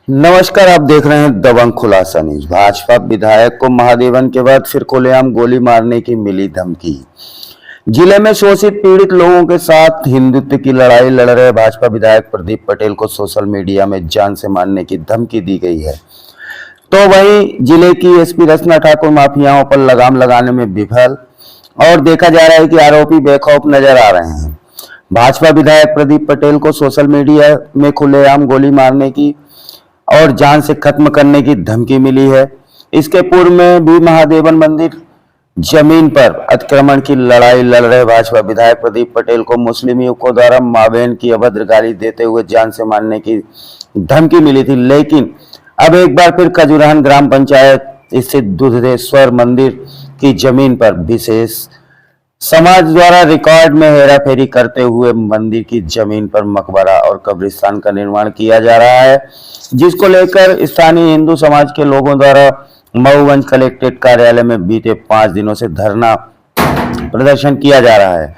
नमस्कार, आप देख रहे हैं दबंग खुलासा न्यूज। भाजपा विधायक को महादेवन के बाद फिर खुलेआम गोली मारने की मिली धमकी। जिले में शोषित पीड़ित लोगों के साथ हिंदुत्व की लड़ाई लड़ रहे भाजपा विधायक प्रदीप पटेल को सोशल मीडिया में जान से मारने की धमकी दी गई है। तो वहीं जिले की एसपी रचना ठाकुर माफियाओं पर लगाम लगाने में विफल और देखा जा रहा है कि आरोपी बेखौफ नजर आ रहे हैं। भाजपा विधायक प्रदीप पटेल को सोशल मीडिया में खुलेआम गोली मारने की और जान से खत्म करने की धमकी मिली है। इसके पूर्व में भी महादेवन मंदिर जमीन पर अतिक्रमण की लड़ाई लड़ रहे भाजपा विधायक प्रदीप पटेल को मुस्लिम युवकों द्वारा मावेन की अभद्र गाली देते हुए जान से मारने की धमकी मिली थी। लेकिन अब एक बार फिर खजुरान ग्राम पंचायत स्थित दुधेश्वर मंदिर की जमीन पर विशेष समाज द्वारा रिकॉर्ड में हेराफेरी करते हुए मंदिर की जमीन पर मकबरा और कब्रिस्तान का निर्माण किया जा रहा है, जिसको लेकर स्थानीय हिंदू समाज के लोगों द्वारा मऊगंज कलेक्ट्रेट कार्यालय में बीते 5 दिनों से धरना प्रदर्शन किया जा रहा है।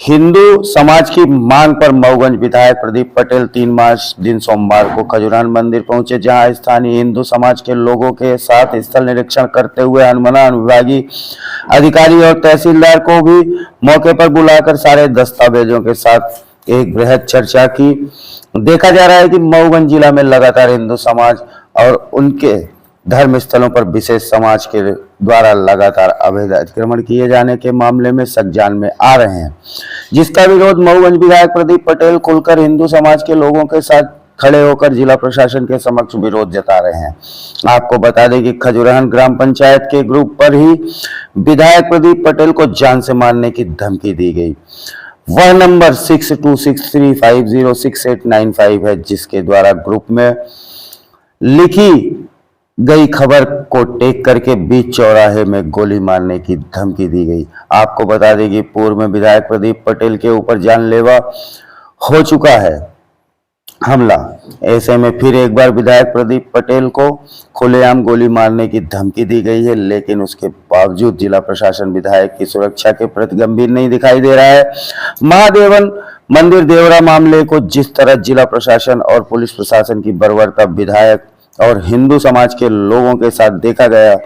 हिंदू समाज की मांग पर मऊगंज विधायक प्रदीप पटेल 3 मार्च दिन सोमवार को खजुरान मंदिर पहुंचे, जहां स्थानीय हिंदू समाज के लोगों के साथ स्थल निरीक्षण करते हुए अनुविभागीय अधिकारी और तहसीलदार को भी मौके पर बुलाकर सारे दस्तावेजों के साथ एक बृहद चर्चा की। देखा जा रहा है कि मऊगंज जिला में लगातार हिंदू समाज और उनके धर्म स्थलों पर विशेष समाज के द्वारा लगातार अवैध अतिक्रमण किए जाने के मामले में सज्जान में आ रहे हैं, जिसका विरोध मऊगंज विधायक प्रदीप पटेल खुलकर हिंदू समाज के लोगों के साथ खड़े होकर जिला प्रशासन के समक्ष विरोध जता रहे हैं। आपको बता दें कि खजुरान ग्राम पंचायत के ग्रुप पर ही विधायक प्रदीप पटेल को जान से मारने की धमकी दी गई। वह नंबर 6263506895 है, जिसके द्वारा ग्रुप में लिखी गई खबर को टेक करके बीच चौराहे में गोली मारने की धमकी दी गई। आपको बता दें कि पूर्व में विधायक प्रदीप पटेल के ऊपर जानलेवा हो चुका है हमला। ऐसे में फिर एक बार विधायक प्रदीप पटेल को खुलेआम गोली मारने की धमकी दी गई है, लेकिन उसके बावजूद जिला प्रशासन विधायक की सुरक्षा के प्रति गंभीर नहीं दिखाई दे रहा है। महादेवन मंदिर देवरा मामले को जिस तरह जिला प्रशासन और पुलिस प्रशासन की बर्बरता विधायक और हिंदू समाज के लोगों के साथ देखा गया,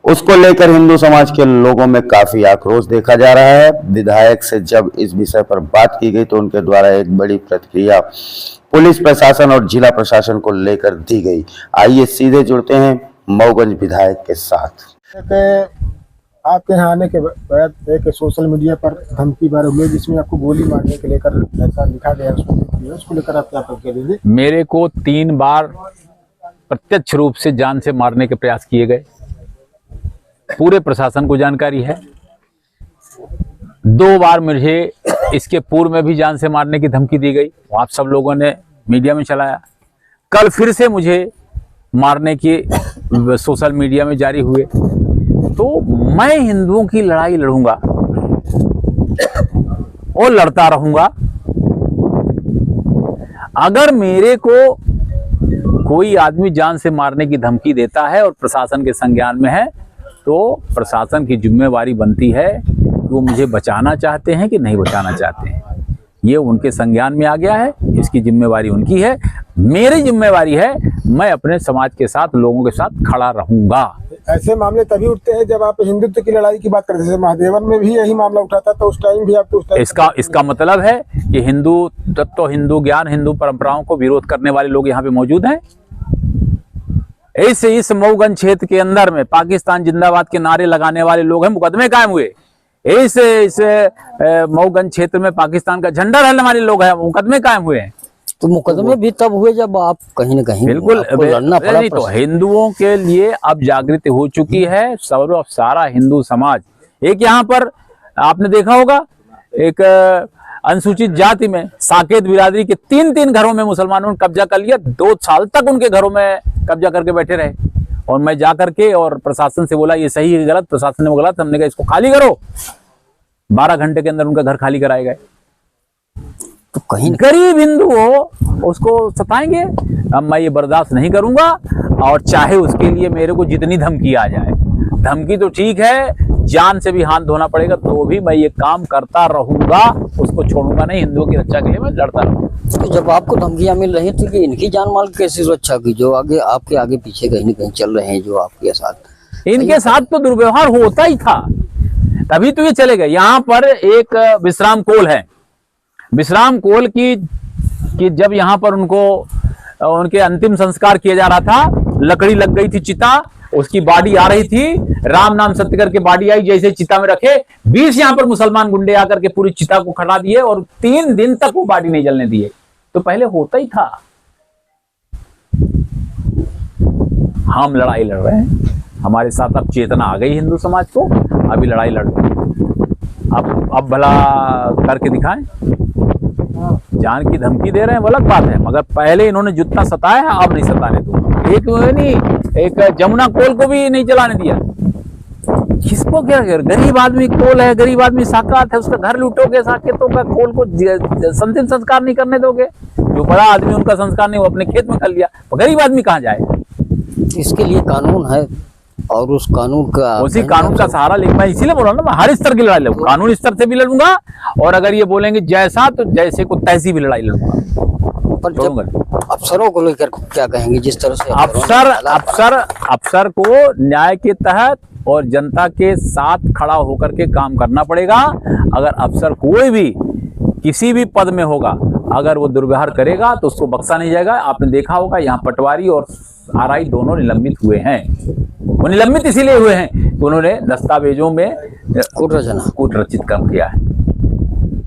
उसको लेकर हिंदू समाज के लोगों में काफी आक्रोश देखा जा रहा है। विधायक से जब इस विषय पर बात की गई तो उनके द्वारा एक बड़ी प्रतिक्रिया पुलिस प्रशासन और जिला प्रशासन को लेकर दी गई। आइए सीधे जुड़ते हैं मऊगंज विधायक के साथ। आपके यहाँ आने के बाद एक सोशल मीडिया पर धमकी वायरल हुई, जिसमें आपको गोली मारने के लेकर ऐसा लिखा गया, उसको लेकर आप क्या प्रतिक्रिया देंगे? मेरे को 3 बार प्रत्यक्ष रूप से जान से मारने के प्रयास किए गए। पूरे प्रशासन को जानकारी है। 2 बार मुझे इसके पूर्व में भी जान से मारने की धमकी दी गई, आप सब लोगों ने मीडिया में चलाया। कल फिर से मुझे मारने की सोशल मीडिया में जारी हुए। तो मैं हिंदुओं की लड़ाई लड़ूंगा और लड़ता रहूंगा। अगर मेरे को कोई आदमी जान से मारने की धमकी देता है और प्रशासन के संज्ञान में है, तो प्रशासन की जिम्मेवारी बनती है कि वो मुझे बचाना चाहते हैं कि नहीं बचाना चाहते हैं। ये उनके संज्ञान में आ गया है, इसकी जिम्मेवारी उनकी है। मेरी जिम्मेवारी है, मैं अपने समाज के साथ, लोगों के साथ खड़ा रहूंगा। ऐसे मामले तभी उठते हैं जब आप हिंदुत्व की लड़ाई की बात करते हैं। जैसे महादेवन में भी यही मामला उठा था, तो उस टाइम भी आपको इसका मतलब है कि हिंदू तत्व, हिंदू ज्ञान, हिंदू परंपराओं को विरोध करने वाले लोग यहाँ पे मौजूद हैं। इस मऊगंज क्षेत्र के अंदर में पाकिस्तान जिंदाबाद के नारे लगाने वाले लोग हैं, मुकदमे कायम हुए। इस मऊगंज क्षेत्र में पाकिस्तान का झंडा लहराने वाले लोग हैं, मुकदमे कायम हुए हैं। तो मुकदमे भी तब हुए जब आप कहीं न कहीं बिल्कुल लड़ना पड़ा। नहीं तो हिंदुओं के लिए अब जागृति हो चुकी है सारा हिंदू समाज। एक यहाँ पर आपने देखा होगा, एक अनुसूचित जाति में साकेत बिरादरी के 3 घरों में मुसलमानों ने कब्जा कर लिया। 2 साल तक उनके घरों में कब्जा करके बैठे रहे। और मैं जा करके और प्रशासन से बोला ये सही है गलत, प्रशासन ने वो गलत, हमने कहा इसको खाली करो। 12 घंटे के अंदर उनका घर खाली कराए गए। तो कहीं गरीब हिंदू हो उसको सताएंगे, अब मैं ये बर्दाश्त नहीं करूंगा। और चाहे उसके लिए मेरे को जितनी धमकी आ जाए, धमकी तो ठीक है, जान से भी हाथ धोना पड़ेगा तो भी मैं ये काम करता रहूंगा, उसको छोड़ूंगा नहीं। हिंदुओं की रक्षा के लिए मैं लड़ता रहूंगा। तो जब आपको धमकियां मिल रही थी कि इनकी जान माल की कैसी सुरक्षा की, जो आगे आपके आगे पीछे कहीं न कहीं चल रहे हैं, जो आपके साथ, इनके साथ तो दुर्व्यवहार होता ही था, तभी तो ये चले गए। यहाँ पर एक विश्राम कोल है, विश्राम कोल की जब यहाँ पर उनके अंतिम संस्कार किया जा रहा था, लकड़ी लग गई थी चिता, उसकी बॉडी आ रही थी, राम नाम सत्य करके बॉडी आई, जैसे चिता में रखे 20 यहाँ पर मुसलमान गुंडे आकर के पूरी चिता को खड़ा दिए और 3 दिन तक वो बॉडी नहीं जलने दिए। तो पहले होता ही था। हम लड़ाई लड़ रहे हैं, हमारे साथ अब चेतना आ गई हिंदू समाज को, अभी लड़ाई लड़ रहे हैं। अब भला करके दिखाएं। जान की धमकी दे रहे हैं वो अलग बात है, मगर पहले इन्होंने जितना सताया है अब नहीं सताने दूंगा। एक जमुना कोल को भी नहीं चलाने दिया। किसको क्या, गरीब आदमी कोल है, गरीब आदमी साकात है, उसका घर लूटोगे, साकेतों का कोल को अंतिम संस्कार नहीं करने दोगे। जो बड़ा आदमी उनका संस्कार नहीं, वो अपने खेत में कर लिया, तो गरीब आदमी कहाँ जाए? इसके लिए कानून है और उस कानून का, उसी कानून का सहारा लेकर मैं इसीलिए बोल रहा हूँ ना, मैं हर स्तर की लड़ाई लड़ूंगा, कानूनी स्तर से भी लड़ूंगा, और अगर ये बोलेंगे जैसा तो जैसे को तैसी भी लड़ाई लड़ूंगा। पर जब अफसरों को लेकर क्या कहेंगे, जिस तरह से अफसर को न्याय के तहत और जनता के साथ खड़ा होकर के काम करना पड़ेगा। अगर अफसर कोई भी किसी भी पद में होगा, अगर वो दुर्व्यवहार करेगा तो उसको बख्शा नहीं जाएगा। आपने देखा होगा यहाँ पटवारी और आरआई दोनों निलंबित हुए हैं। वो निलंबित इसीलिए हुए हैं कि उन्होंने दस्तावेजों में कूट रचित काम किया है।